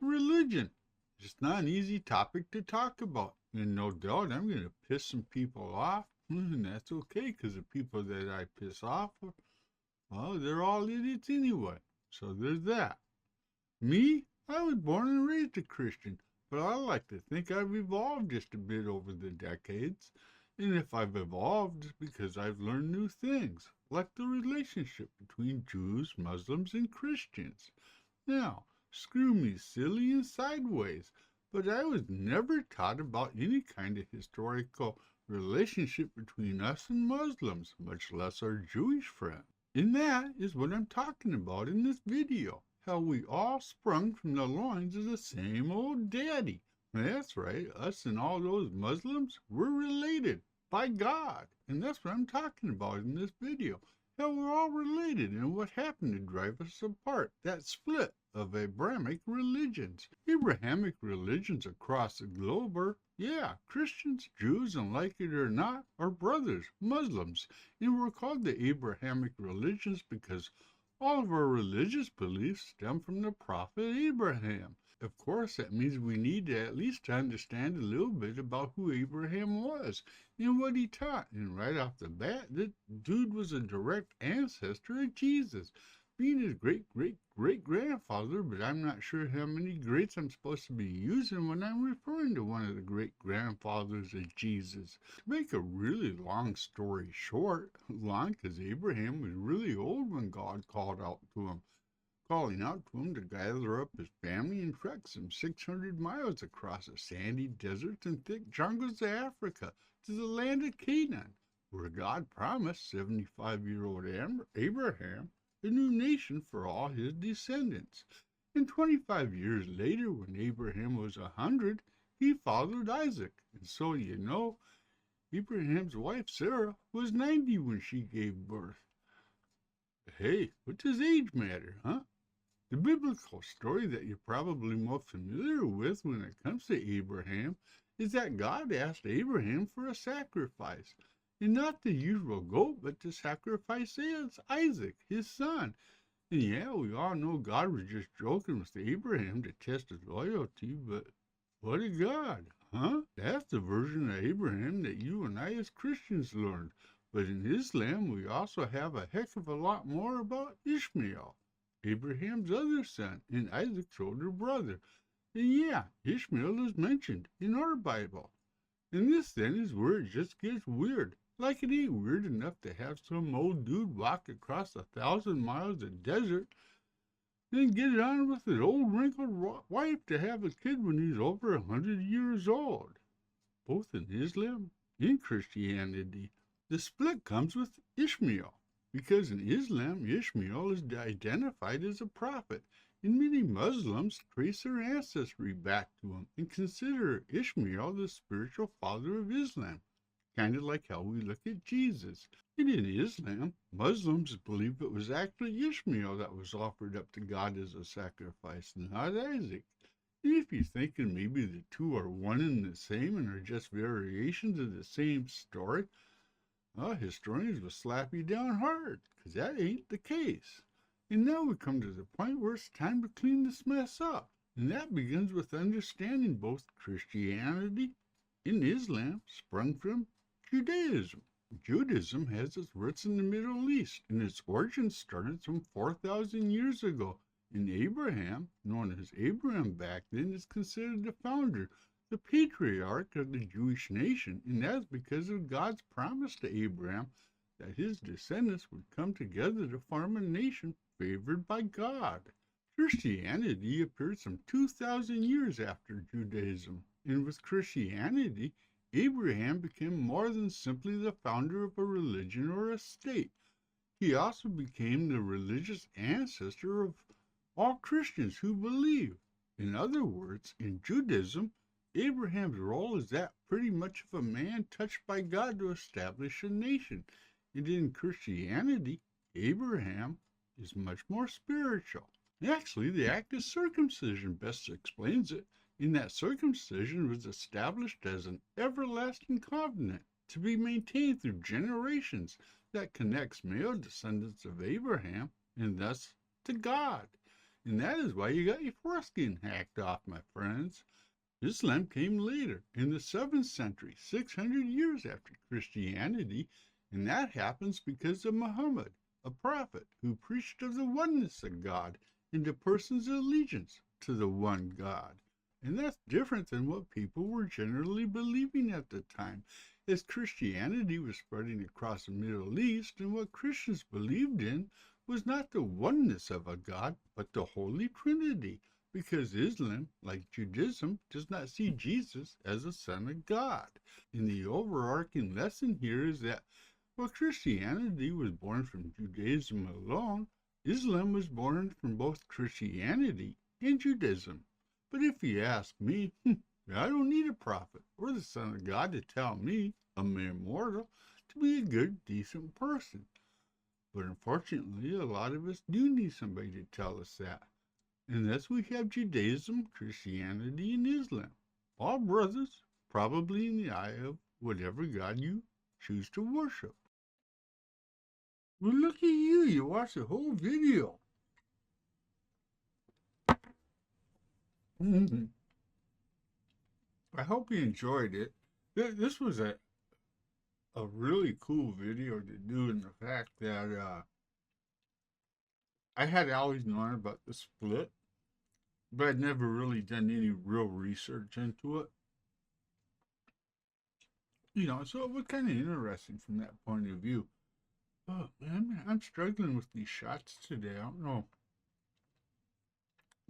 religion. It's not an easy topic to talk about, and no doubt I'm going to piss some people off, and that's okay, because the people that I piss off, well, they're all idiots anyway, so there's that. Me, I was born and raised a Christian, but I like to think I've evolved just a bit over the decades. And if I've evolved, it's because I've learned new things, like the relationship between Jews, Muslims, and Christians. Now, screw me silly and sideways, but I was never taught about any kind of historical relationship between us and Muslims, much less our Jewish friends. And that is what I'm talking about in this video. How we all sprung from the loins of the same old daddy. That's right, us and all those Muslims, we're related by God. And that's what I'm talking about in this video. How we're all related and what happened to drive us apart. That split of Abrahamic religions. Abrahamic religions across the globe are, Christians, Jews, and like it or not, are brothers, Muslims. And we're called the Abrahamic religions because all of our religious beliefs stem from the prophet Abraham. Of course, that means we need to at least understand a little bit about who Abraham was and what he taught. And right off the bat, that dude was a direct ancestor of Jesus, being his great-great-great-grandfather, but I'm not sure how many greats I'm supposed to be using when I'm referring to one of the great-grandfathers of Jesus. To make a really long story short, long because Abraham was really old when God called out to him, calling out to him to gather up his family and trek some 600 miles across the sandy deserts and thick jungles of Africa to the land of Canaan, where God promised 75-year-old Abraham a new nation for all his descendants. And 25 years later, when Abraham was 100, he fathered Isaac. And so you know, Abraham's wife Sarah was 90 when she gave birth. Hey, what does age matter, huh? The biblical story that you're probably most familiar with when it comes to Abraham is that God asked Abraham for a sacrifice, and not the usual goat, but to sacrifice Isaac, his son. And we all know God was just joking with Abraham to test his loyalty, but what a God, huh? That's the version of Abraham that you and I as Christians learned. But in Islam, we also have a heck of a lot more about Ishmael, Abraham's other son, and Isaac's older brother. And Ishmael is mentioned in our Bible. And this then is where it just gets weird. Like it ain't weird enough to have some old dude walk across 1,000 miles of desert, then get it on with his old wrinkled wife to have a kid when he's over 100 years old. Both in Islam and Christianity, the split comes with Ishmael, because in Islam, Ishmael is identified as a prophet, and many Muslims trace their ancestry back to him and consider Ishmael the spiritual father of Islam, kind of like how we look at Jesus. And in Islam, Muslims believe it was actually Ishmael that was offered up to God as a sacrifice, not Isaac. And if you're thinking maybe the two are one and the same and are just variations of the same story, historians will slap you down hard, because that ain't the case. And now we come to the point where it's time to clean this mess up. And that begins with understanding both Christianity and Islam sprung from Judaism. Judaism has its roots in the Middle East, and its origins started some 4,000 years ago. And Abraham, known as Abraham back then, is considered the founder, the patriarch of the Jewish nation, and that's because of God's promise to Abraham that his descendants would come together to form a nation favored by God. Christianity appeared some 2,000 years after Judaism, and with Christianity, Abraham became more than simply the founder of a religion or a state. He also became the religious ancestor of all Christians who believe. In other words, in Judaism, Abraham's role is that pretty much of a man touched by God to establish a nation. And in Christianity, Abraham is much more spiritual. Actually, the act of circumcision best explains it, in that circumcision was established as an everlasting covenant to be maintained through generations that connects male descendants of Abraham and thus to God. And that is why you got your foreskin hacked off, my friends. Islam came later, in the 7th century, 600 years after Christianity, and that happens because of Muhammad, a prophet who preached of the oneness of God and a person's allegiance to the one God. And that's different than what people were generally believing at the time, as Christianity was spreading across the Middle East, and what Christians believed in was not the oneness of a God, but the Holy Trinity, because Islam, like Judaism, does not see Jesus as a son of God. And the overarching lesson here is that while Christianity was born from Judaism alone, Islam was born from both Christianity and Judaism. But if you ask me, I don't need a prophet or the Son of God to tell me, a mere mortal, to be a good, decent person. But unfortunately, a lot of us do need somebody to tell us that. And thus we have Judaism, Christianity, and Islam. All brothers, probably in the eye of whatever God you choose to worship. Well, look at you. You watched the whole video. Mm-hmm. I hope you enjoyed it. This was a really cool video to do, in the fact that I had always known about the split, but I'd never really done any real research into it. So it was kind of interesting from that point of view. Oh man, I'm struggling with these shots today. I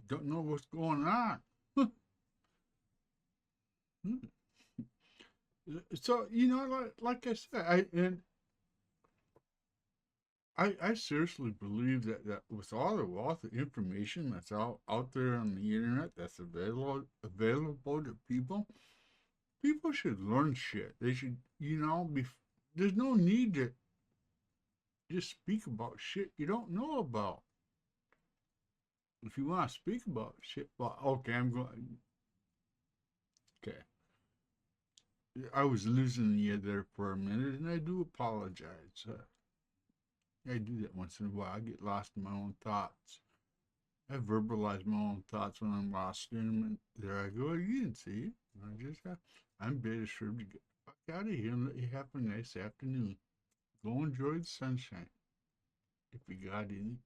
don't know what's going on. So like I said, I seriously believe that with all the wealth of information that's out there on the internet that's available to people should learn shit. They should, be. There's no need to just speak about shit you don't know about. If you want to speak about shit, well, okay, I'm going. Okay, I was losing you there for a minute, and I do apologize. I do that once in a while. I get lost in my own thoughts. I verbalize my own thoughts when I'm lost in them, and there I go again. See, I'm better served to get the fuck out of here and let you have a nice afternoon. Go enjoy the sunshine if you got any.